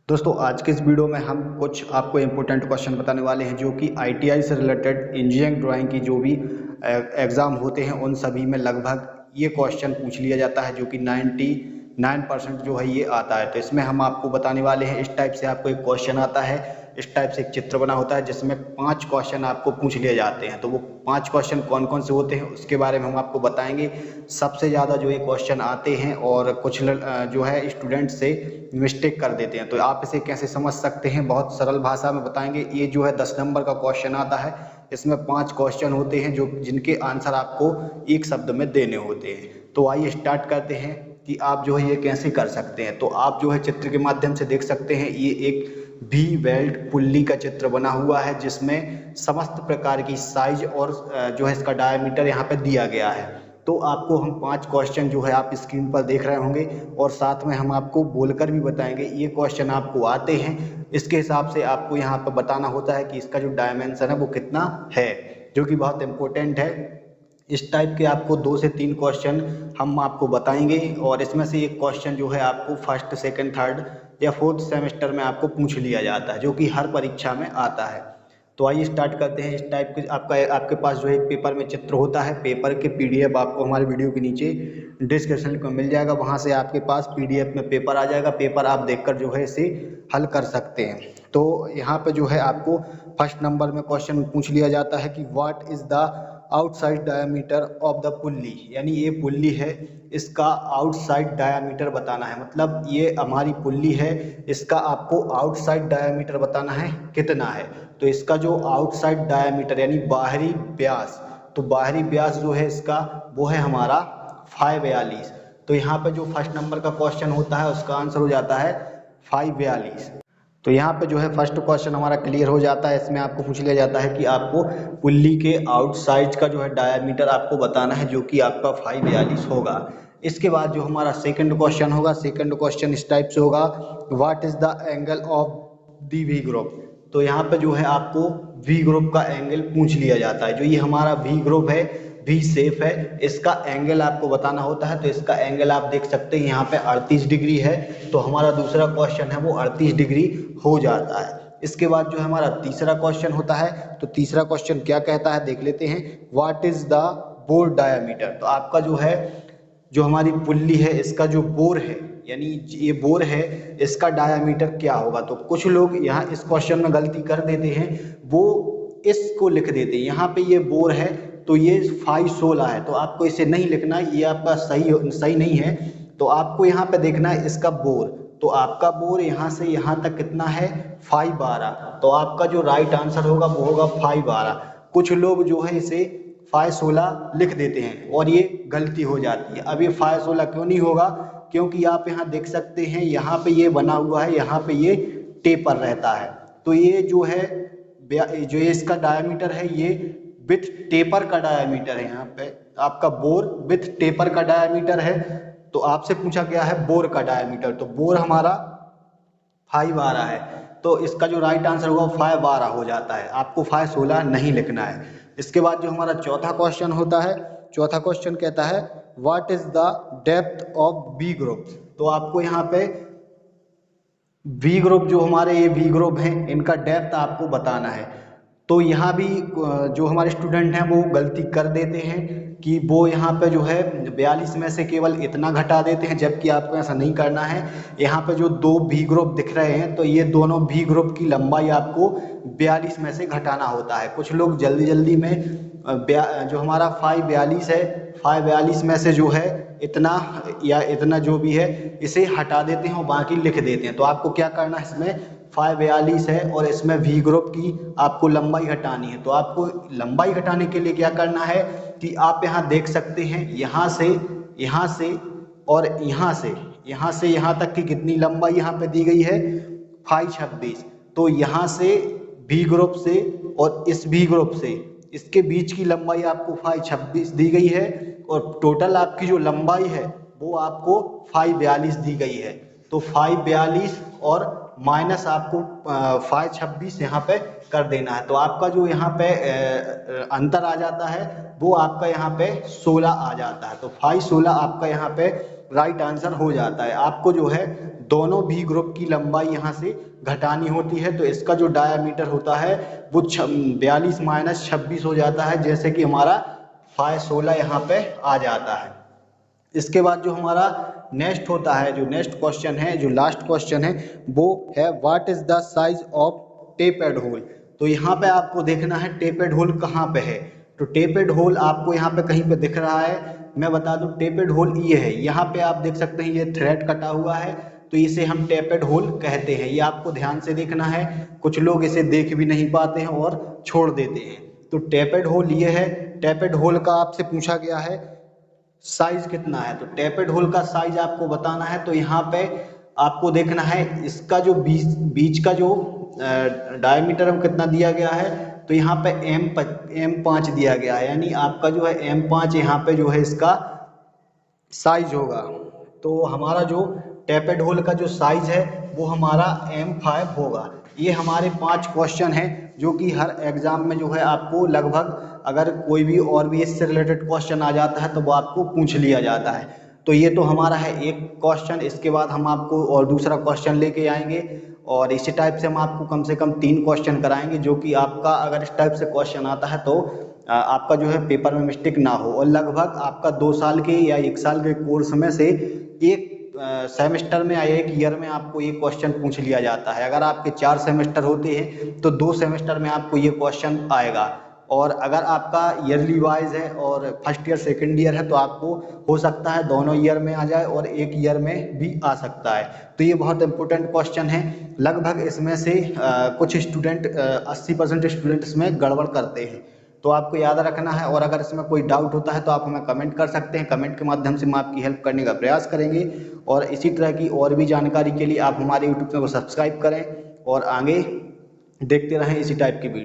दोस्तों आज के इस वीडियो में हम कुछ आपको इम्पोर्टेंट क्वेश्चन बताने वाले हैं जो कि आईटीआई से रिलेटेड इंजीनियरिंग ड्राइंग की जो भी एग्ज़ाम होते हैं उन सभी में लगभग ये क्वेश्चन पूछ लिया जाता है जो कि 99% जो है ये आता है। तो इसमें हम आपको बताने वाले हैं, इस टाइप से आपको एक क्वेश्चन आता है, इस टाइप से एक चित्र बना होता है जिसमें 5 क्वेश्चन आपको पूछ लिए जाते हैं। तो वो 5 क्वेश्चन कौन कौन से होते हैं उसके बारे में हम आपको बताएंगे। सबसे ज़्यादा जो ये क्वेश्चन आते हैं और कुछ जो है स्टूडेंट से मिस्टेक कर देते हैं, तो आप इसे कैसे समझ सकते हैं बहुत सरल भाषा में बताएंगे। ये जो है 10 नंबर का क्वेश्चन आता है, इसमें 5 क्वेश्चन होते हैं जो जिनके आंसर आपको एक शब्द में देने होते हैं। तो आइए स्टार्ट करते हैं कि आप जो है ये कैसे कर सकते हैं। तो आप जो है चित्र के माध्यम से देख सकते हैं, ये एक वी वेल्ड पुल्ली का चित्र बना हुआ है जिसमें समस्त प्रकार की साइज और जो है इसका डायमीटर यहाँ पे दिया गया है। तो आपको हम 5 क्वेश्चन जो है आप स्क्रीन पर देख रहे होंगे और साथ में हम आपको बोलकर भी बताएंगे ये क्वेश्चन आपको आते हैं, इसके हिसाब से आपको यहाँ पर बताना होता है कि इसका जो डायमेंशन है वो कितना है, जो कि बहुत इम्पोर्टेंट है। इस टाइप के आपको 2 से 3 क्वेश्चन हम आपको बताएंगे और इसमें से एक क्वेश्चन जो है आपको फर्स्ट सेकंड थर्ड या फोर्थ सेमेस्टर में आपको पूछ लिया जाता है जो कि हर परीक्षा में आता है। तो आइए स्टार्ट करते हैं। इस टाइप के आपके पास जो है एक पेपर में चित्र होता है, पेपर के पीडीएफ आपको हमारे वीडियो के नीचे डिस्क्रिप्शन में मिल जाएगा, वहाँ से आपके पास पीडीएफ में पेपर आ जाएगा। पेपर आप देखकर जो है इसे हल कर सकते हैं। तो यहाँ पे जो है आपको फर्स्ट नंबर में क्वेश्चन पूछ लिया जाता है कि what is the outside diameter of the pulley, यानी ये पुल्ली है, इसका आउटसाइड डायमीटर बताना है। मतलब ये हमारी पुल्ली है, इसका आपको आउटसाइड डायमीटर बताना है कितना है। तो इसका जो आउटसाइड डायमीटर यानी बाहरी व्यास, तो बाहरी व्यास जो है इसका वो है हमारा 542। तो यहाँ पे जो फर्स्ट नंबर का क्वेश्चन होता है उसका आंसर हो जाता है 542। तो यहाँ पे जो है फर्स्ट क्वेश्चन हमारा क्लियर हो जाता है। इसमें आपको पूछ लिया जाता है कि आपको पुल्ली के आउटसाइड का जो है डायमीटर आपको बताना है जो कि आपका 542 होगा। इसके बाद जो हमारा सेकंड क्वेश्चन होगा, सेकंड क्वेश्चन इस टाइप से होगा, what is the angle of the V group. तो यहाँ पे जो है आपको वी ग्रुप का एंगल पूछ लिया जाता है। जो ये हमारा वी ग्रुप है, वी शेप है, इसका एंगल आपको बताना होता है। तो इसका एंगल आप देख सकते हैं यहाँ पे 38 डिग्री है। तो हमारा दूसरा क्वेश्चन है वो 38 डिग्री हो जाता है। इसके बाद जो हमारा तीसरा क्वेश्चन होता है, तो तीसरा क्वेश्चन क्या कहता है देख लेते हैं, what is the bore diameter. तो आपका जो है जो हमारी पुल्ली है इसका जो बोर है, यानी ये बोर है, इसका डायामीटर क्या होगा। तो कुछ लोग यहाँ इस क्वेश्चन में गलती कर देते हैं, वो इसको लिख देते हैं। यहाँ पे ये बोर है तो ये 516 है, तो आपको इसे नहीं लिखना, ये आपका सही नहीं है। तो आपको यहाँ पे देखना है इसका बोर। तो आपका बोर यहाँ से यहाँ तक कितना है 512। तो आपका जो राइट आंसर होगा वो होगा 512। कुछ लोग जो है इसे 516 लिख देते हैं और ये गलती हो जाती है। अब ये 516 क्यों नहीं होगा, क्योंकि आप यहाँ देख सकते हैं यहाँ पे ये बना हुआ है, यहाँ पे ये टेपर रहता है। तो ये जो है जो ये इसका डायमीटर है ये विथ टेपर का डायमीटर है। यहाँ पे आपका बोर विथ टेपर का डायमीटर है। तो आपसे पूछा गया है बोर का डायमीटर, तो बोर हमारा 512 है। तो इसका जो राइट आंसर होगा 512 हो जाता है, आपको 516 नहीं लिखना है। इसके बाद जो हमारा चौथा क्वेश्चन होता है, चौथा क्वेश्चन कहता है what is the depth of B group. तो आपको यहाँ पे वी ग्रुप जो हमारे ये वी ग्रुप हैं इनका डेप्थ आपको बताना है। तो यहाँ भी जो हमारे स्टूडेंट हैं वो गलती कर देते हैं कि वो यहाँ पे जो है 42 में से केवल इतना घटा देते हैं, जबकि आपको ऐसा नहीं करना है। यहाँ पे जो 2 वी ग्रुप दिख रहे हैं तो ये दोनों वी ग्रुप की लंबाई आपको 42 में से घटाना होता है। कुछ लोग जल्दी जल्दी में जो हमारा 542 है, 542 में से जो है इतना या इतना जो भी है इसे हटा देते हैं और बाकी लिख देते हैं। तो आपको क्या करना है, इसमें 542 है और इसमें वी ग्रुप की आपको लंबाई घटानी है। तो आपको लंबाई घटाने के लिए क्या करना है कि आप यहाँ देख सकते हैं, यहाँ से और यहाँ से यहाँ तक की कितनी लंबाई यहाँ पे दी गई है 526। तो यहाँ से बी ग्रुप से और इस बी ग्रुप से इसके बीच की लंबाई आपको 526 दी गई है और टोटल आपकी जो लंबाई है वो आपको 542 दी गई है। तो 542 और माइनस आपको 526 यहाँ पे कर देना है। तो आपका जो यहाँ पे अंतर आ जाता है वो आपका यहाँ पे 16 आ जाता है। तो 516 आपका यहाँ पे राइट आंसर हो जाता है। आपको जो है दोनों भी ग्रुप की लंबाई यहाँ से घटानी होती है। तो इसका जो डायामीटर होता है वो 42 माइनस 26 हो जाता है, जैसे कि हमारा फाइ 16 यहाँ पे आ जाता है। इसके बाद जो हमारा नेक्स्ट होता है, जो नेक्स्ट क्वेश्चन है, जो लास्ट क्वेश्चन है, वो है what is the size of taped hole. तो यहाँ पे आपको देखना है टेपेड होल कहाँ पे है। तो टेपेड होल आपको यहाँ पे कहीं पे दिख रहा है, मैं बता दूं टेपेड होल ये है। यहाँ पे आप देख सकते हैं ये थ्रेड कटा हुआ है, तो इसे हम टेपेड होल कहते हैं। ये आपको ध्यान से देखना है, कुछ लोग इसे देख भी नहीं पाते हैं और छोड़ देते हैं। तो टेपेड होल ये है। टेपेड होल का आपसे पूछा गया है साइज कितना है, तो टेपेड होल का साइज आपको बताना है। तो यहाँ पे आपको देखना है इसका जो बीच का जो डायमीटर कितना दिया गया है, तो यहाँ पे M5 दिया गया है, यानी आपका जो है M5 यहाँ पे जो है इसका साइज होगा। तो हमारा जो टेपेड होल का जो साइज है वो हमारा M5 होगा। ये हमारे 5 क्वेश्चन हैं जो कि हर एग्जाम में जो है आपको लगभग, अगर कोई भी और भी इससे रिलेटेड क्वेश्चन आ जाता है तो वो आपको पूछ लिया जाता है। तो ये तो हमारा है एक क्वेश्चन। इसके बाद हम आपको और दूसरा क्वेश्चन लेके आएंगे और इसी टाइप से हम आपको कम से कम 3 क्वेश्चन कराएंगे, जो कि आपका अगर इस टाइप से क्वेश्चन आता है तो आपका जो है पेपर में मिस्टेक ना हो। और लगभग आपका 2 साल के या 1 साल के कोर्स में से एक सेमेस्टर में या एक ईयर में आपको ये क्वेश्चन पूछ लिया जाता है। अगर आपके 4 सेमेस्टर होते हैं तो 2 सेमेस्टर में आपको ये क्वेश्चन आएगा। और अगर आपका ईयरली वाइज है और फर्स्ट ईयर सेकंड ईयर है तो आपको हो सकता है दोनों ईयर में आ जाए और एक ईयर में भी आ सकता है। तो ये बहुत इंपॉर्टेंट क्वेश्चन है। लगभग इसमें से कुछ स्टूडेंट 80% स्टूडेंट इसमें गड़बड़ करते हैं, तो आपको याद रखना है। और अगर इसमें कोई डाउट होता है तो आप हमें कमेंट कर सकते हैं। कमेंट के माध्यम से हम आपकी हेल्प करने का प्रयास करेंगे। और इसी तरह की और भी जानकारी के लिए आप हमारे यूट्यूब चैनल को सब्सक्राइब करें और आगे देखते रहें इसी टाइप की वीडियो।